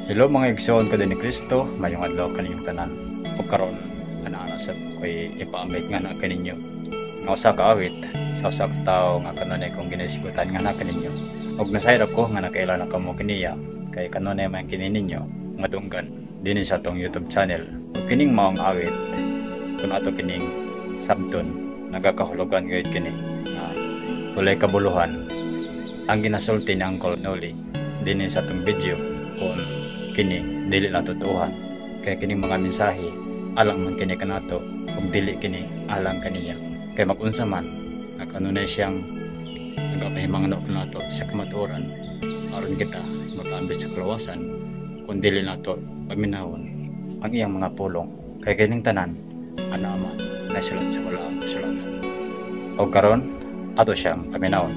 Hello mga igsoon ko din ni Kristo, mayong adlaw kaninyong tanan. Ug karon ana sa ko'y ipaambit nga na kaninyo. Nga usa ka awit sa usa ka tawo nga kanunay kong ginisigutan nga na kaninyo. Ug nasayra ko nga nakaila na kamo kiniya kay kanunay man kini ninyo nga dunggan dinhi sa tong YouTube channel. Ug kining maong awit kun ato kining sabton nagakahulugan gayud kini. Walay kabuluhan ang ginasulti ni Uncle Noli dinhi sa tong video kung kini dili na totoohan kay kini mga mensahe alang man kini kanato ug dili kini alang kaniya kay magunsa man kanunay siyang nagapahimanganok kanato sa kamatuoran aron kita makaambit sa kalawasan kung dili nato paminawon ang iyang mga pulong kay kining tanan ana man nasulat sa walaang kasulatan ug karon ato siyang paminawon.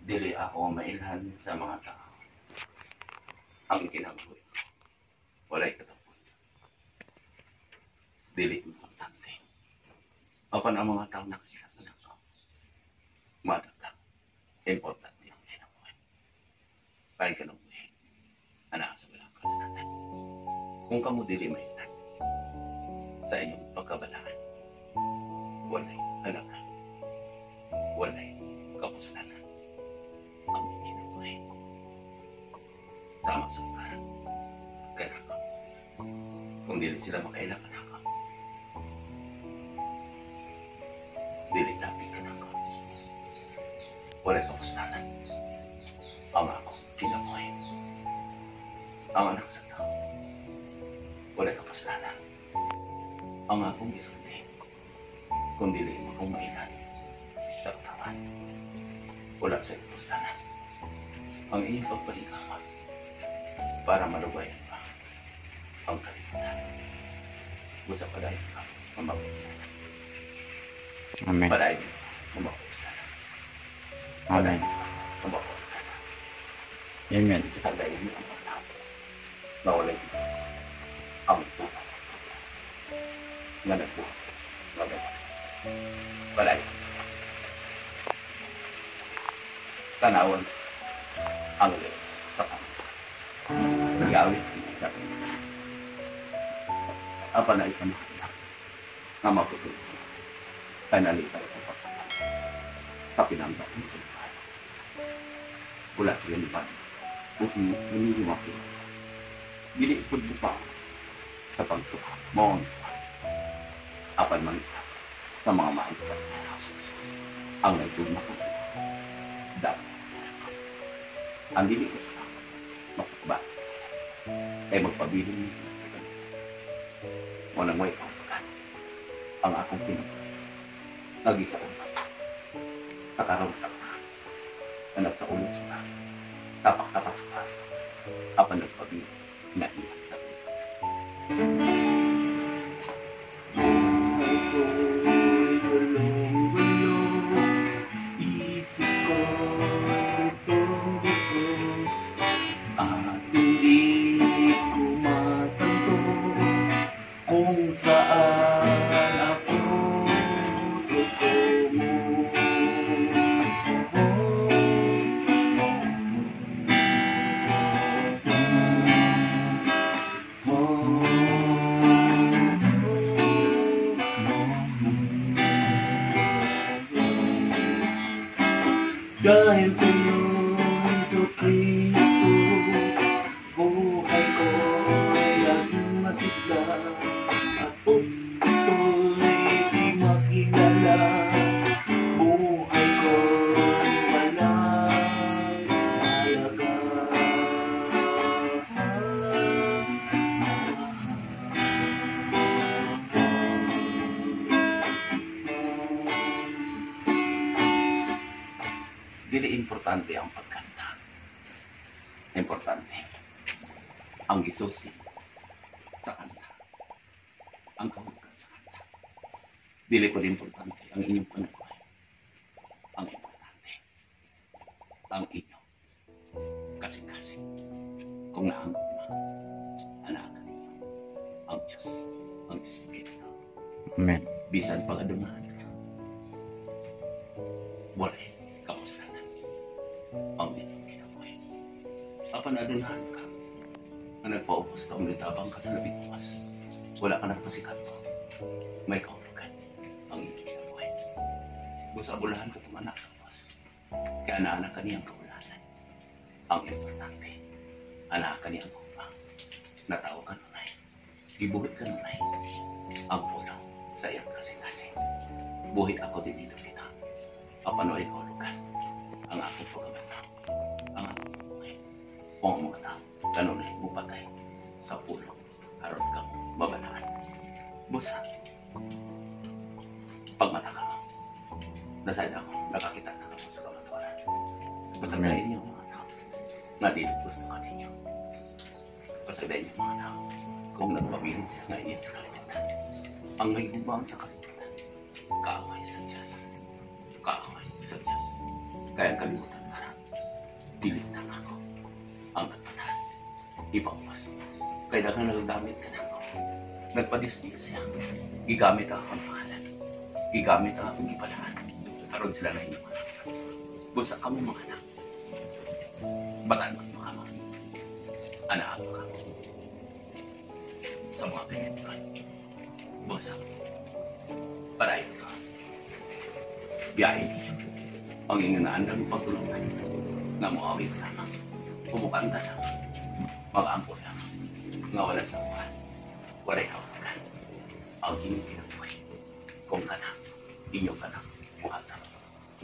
Dili ako mailhan sa mga tao. Ang kinabuhi ko, walay katapos. Dili importante. Apan ang mga tao nakikita na ko. Madagdag. Importante ang kinabuhi. Kaya kinabuhi. Anak sa walang kasanatan. Kung kamo dili mailhan sa inyong pagkabalaan, walay halaga. Walay kapusalanan. Ang kinabuhi ko. Sama sa karang kanaka. Kung dili sila makailangan ako, dili lapit kanaka. Walay kapusnanan. Ang akong kinabuhi. Ang anak sa tao. Walay kapusnanan. Ang akong isulti. Kung dili akong mailan sa katawan. Wala sa kapusnanan. Ang iyong pagpaligaman para malubayan pa ang kalimutan. Gusto padayon ka, mamakusan. Amen. Padayon ka, mamakusan. Amen. Padayon ka, mamakusan. Amen. Itagayin mo ang pagtapos. Nawalay mo ang tunay sa Diyos. Nga nagbuhat, nagawin. Padayon ka. Tanawon ang liwas sa kanya. Nag-awit sa kanya. Apa na ipanakita na maputulog kaya nalitay ko pa sa pinanggat ng sultan. Wala sila ni Pan. Buti hindi makita. Giniipod mo pa sa pagtuha. Mohon apan man sa mga mahal ka. Ang naitulog na ko. Dapat. Ang dinilis na mapagbat. Ay magpabiling niya sila sa ganito. Walang way kang pagkat. Ang akong pinagkat. Nag-isa umat. Sa karawatan na nagsaulog sila. Sa pagkapasukan. Apan nagpabiling na iya sa ganito. Dahil sa iyo, Hesus Kristo, buhay ko laging masigla at ito'y di makilala. Buhay ko walang halaga. Dili importante ang pagkanta. Importante ang gisusi sa kanta. Ang kahugan sa kanta. Dili ko importante ang inyong panaguhay. Ang importante ang inyong kasing-kasing. Kung nahanggap na, anakan ninyo ang Diyos, ang Espiritu. Amen. Bisan pag-adunahan ka. Wala kamusta na ang inyong kinabuhay. Apan adunahan ka na nagpaupos ka umitabang ka sa labing umas. Wala ka nagpasikat mo. May kaulugan ang inyong kinabuhay. Busabulahan ka itong anak sa umas. Kaya naanak ka niyang kaulanan. Ang importante, anak ka niyang kupang. Natawa ka nunay. Ibuhit ka nunay. Ang pulang sa iyang kasing-kasing. Buhi ako din dito kita. Apano ay kaulugan. Ang akong pagkamatang, ang akong buhay. Kung ang mga tao, kanunay mo patay sa pulong, aron kang mabanaan. Busa, pagmata ka mo, nasayad ako, nakakita na ako sa kamatuaran. Pasagdayin niyo mga tao, na dito gusto ka ninyo. Pasagdayin niyo mga tao, kung nagpabiling siya nga iya sa kalimitan. Ang may umbang sa kalimitan, kaaway sa Diyos. Kaaway sa Diyos. Kaya kalimutan ka lang. Dilit na ako. Ang nagpatas. Ipawas. Kaya dagang nagagamit ka na ako. Nagpadis-dis siya. Gigamit ang akong pangalan. Gigamit ang akong ipalaan. Karoon sila na inyong anak. Busa ka mo mga anak. Bataan mo ka mo. Anak ako ka. Sa mga kaibigan. Busa. Parayin ka. Biyahin niyo. Ang inyong naandang pagtulungan na muawit lamang, pumukanta lamang, mag-ampol lamang, nga walang sabuhan, walay kawalan. Ang inyong pinabuhay, kung kanak, inyong kanak, buhatan,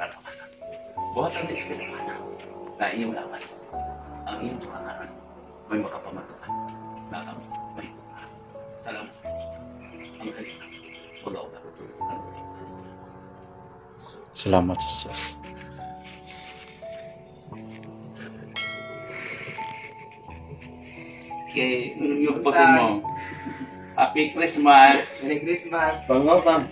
nalawanan. Buhatan na ispirituana, na inyong lawas, ang inyong pangaran, may makapamatukan, na kami may buka. Salamat sa inyo, ang kanina, pag-awalan, Salamat sa Diyos. Okay, yung puso mo. Happy Christmas! Merry Christmas! Bango bang?